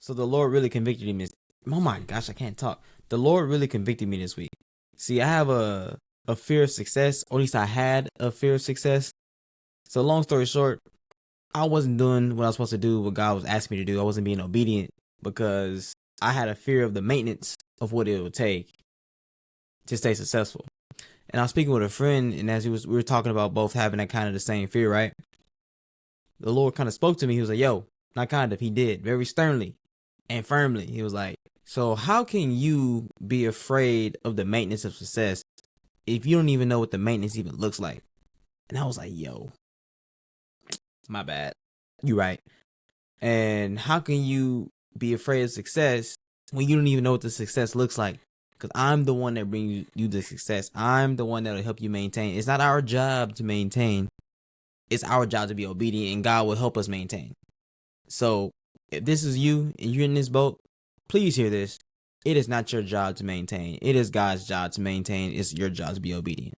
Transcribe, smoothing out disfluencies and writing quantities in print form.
So the Lord really convicted me. Oh my gosh, I can't talk. The Lord really convicted me this week. See, I have a fear of success, or at least I had a fear of success. So long story short, I wasn't doing what I was supposed to do, what God was asking me to do. I wasn't being obedient because I had a fear of the maintenance of what it would take to stay successful. And I was speaking with a friend, and as we were talking about both having that kind of the same fear, right? The Lord kind of spoke to me. He was like, "Yo, not kind of." He did very sternly and firmly. He was like, "So how can you be afraid of the maintenance of success if you don't even know what the maintenance even looks like?" And I was like, "Yo, my bad. You right." And how can you be afraid of success when you don't even know what the success looks like? Because I'm the one that brings you the success. I'm the one that'll help you maintain. It's not our job to maintain. It's our job to be obedient, and God will help us maintain. So if this is you and you're in this boat, please hear this. It is not your job to maintain. It is God's job to maintain. It's your job to be obedient.